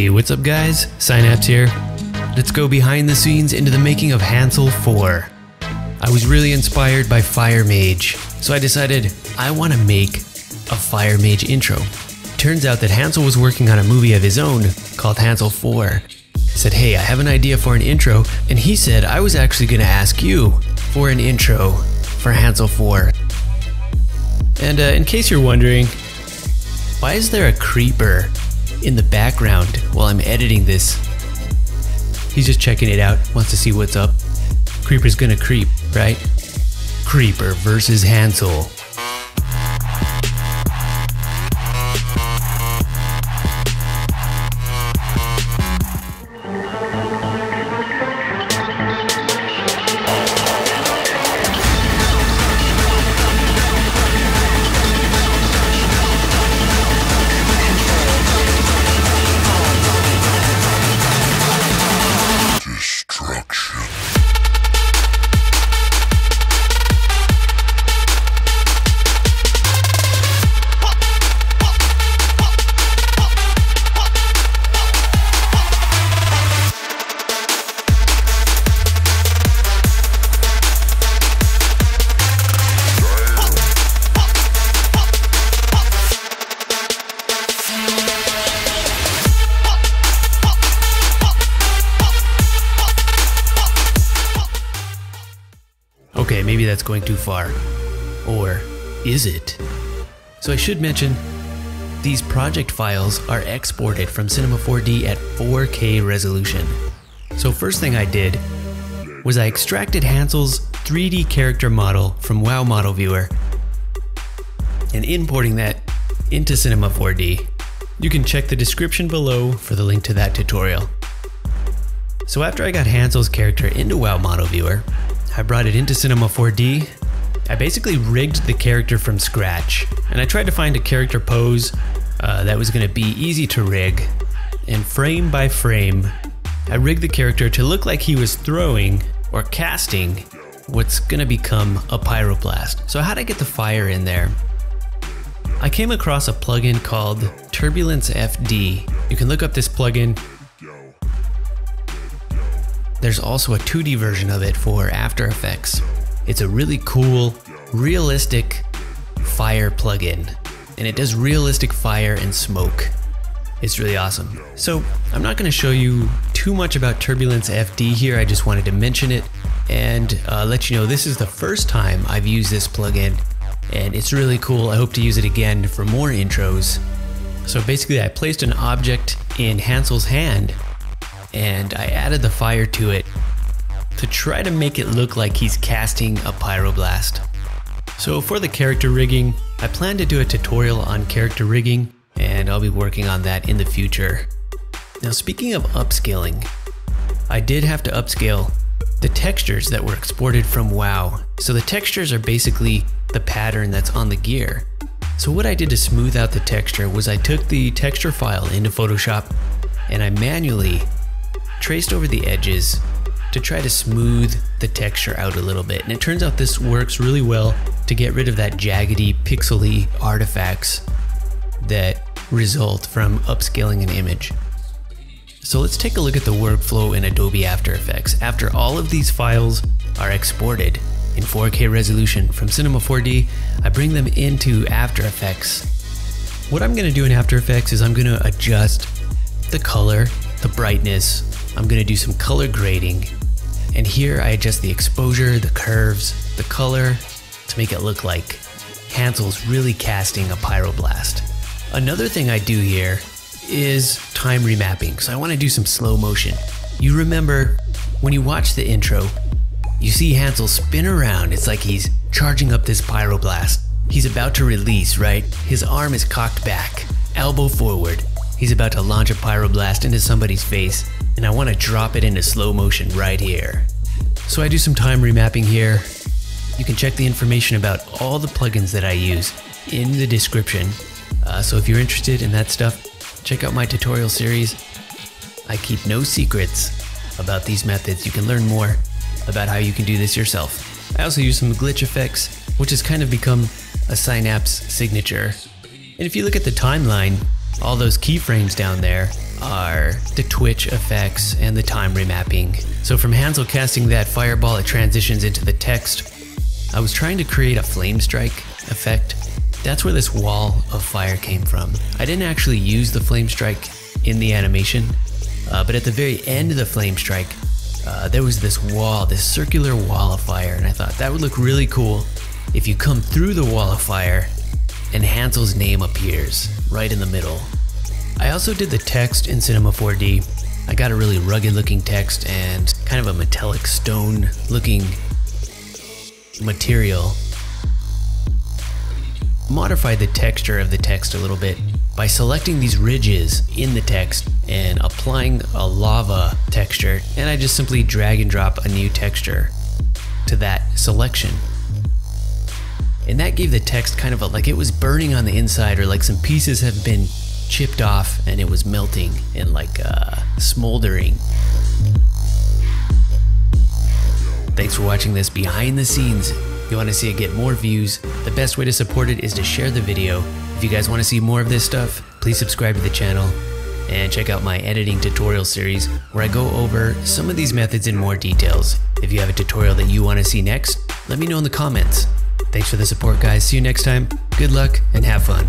Hey, what's up guys? Psynaps here. Let's go behind the scenes into the making of Hansol 4. I was really inspired by Fire Mage, so I decided I want to make a Fire Mage intro. Turns out that Hansol was working on a movie of his own called Hansol 4. I said, hey, I have an idea for an intro, and he said I was actually going to ask you for an intro for Hansol 4. And in case you're wondering, why is there a creeper in the background while I'm editing this? He's just checking it out, wants to see what's up. Creeper's gonna creep, right? Creeper versus Hansol. Okay, maybe that's going too far. Or is it? So I should mention, these project files are exported from Cinema 4D at 4K resolution. So first thing I did was I extracted Hansol's 3D character model from WoW Model Viewer and importing that into Cinema 4D. You can check the description below for the link to that tutorial. So after I got Hansol's character into WoW Model Viewer, I brought it into Cinema 4D. I basically rigged the character from scratch, and I tried to find a character pose that was going to be easy to rig, and frame by frame, I rigged the character to look like he was throwing or casting what's going to become a pyroblast. So how'd I get the fire in there? I came across a plugin called Turbulence Fd. You can look up this plugin. There's also a 2D version of it for After Effects. It's a really cool, realistic fire plugin, and it does realistic fire and smoke. It's really awesome. So I'm not going to show you too much about Turbulence Fd here. I just wanted to mention it and let you know this is the first time I've used this plugin, and it's really cool. I hope to use it again for more intros. So basically I placed an object in Hansol's hand and I added the fire to it to try to make it look like he's casting a pyroblast. So for the character rigging, I plan to do a tutorial on character rigging, and I'll be working on that in the future. Now speaking of upscaling, I did have to upscale the textures that were exported from WoW. So the textures are basically the pattern that's on the gear. So what I did to smooth out the texture was I took the texture file into Photoshop and I manually traced over the edges to try to smooth the texture out a little bit. And it turns out this works really well to get rid of that jaggedy, pixely artifacts that result from upscaling an image. So let's take a look at the workflow in Adobe After Effects. After all of these files are exported in 4K resolution from Cinema 4D, I bring them into After Effects. What I'm gonna do in After Effects is I'm gonna adjust the color, the brightness. I'm gonna do some color grading, and here I adjust the exposure, the curves, the color to make it look like Hansol's really casting a pyroblast. Another thing I do here is time remapping, so I wanna do some slow motion. You remember when you watch the intro, you see Hansol spin around. It's like he's charging up this pyroblast. He's about to release, right? His arm is cocked back, elbow forward. He's about to launch a pyroblast into somebody's face, and I want to drop it into slow motion right here. So I do some time remapping here. You can check the information about all the plugins that I use in the description. So if you're interested in that stuff, check out my tutorial series. I keep no secrets about these methods. You can learn more about how you can do this yourself. I also use some glitch effects, which has kind of become a Psynaps signature. And if you look at the timeline, all those keyframes down there are the twitch effects and the time remapping. So from Hansol casting that fireball, it transitions into the text. I was trying to create a flame strike effect. That's where this wall of fire came from. I didn't actually use the flame strike in the animation, but at the very end of the flame strike, there was this wall, this circular wall of fire, and I thought that would look really cool if you come through the wall of fire and Hansol's name appears right in the middle. I also did the text in Cinema 4D. I got a really rugged looking text and kind of a metallic stone looking material. Modified the texture of the text a little bit by selecting these ridges in the text and applying a lava texture, and I just simply drag and drop a new texture to that selection. And that gave the text kind of like it was burning on the inside, or like some pieces have been chipped off and it was melting and like smoldering. Thanks for watching this behind the scenes. If you want to see it get more views, the best way to support it is to share the video. If you guys want to see more of this stuff, please subscribe to the channel and check out my editing tutorial series where I go over some of these methods in more details. If you have a tutorial that you want to see next, let me know in the comments. Thanks for the support, guys. See you next time. Good luck and have fun.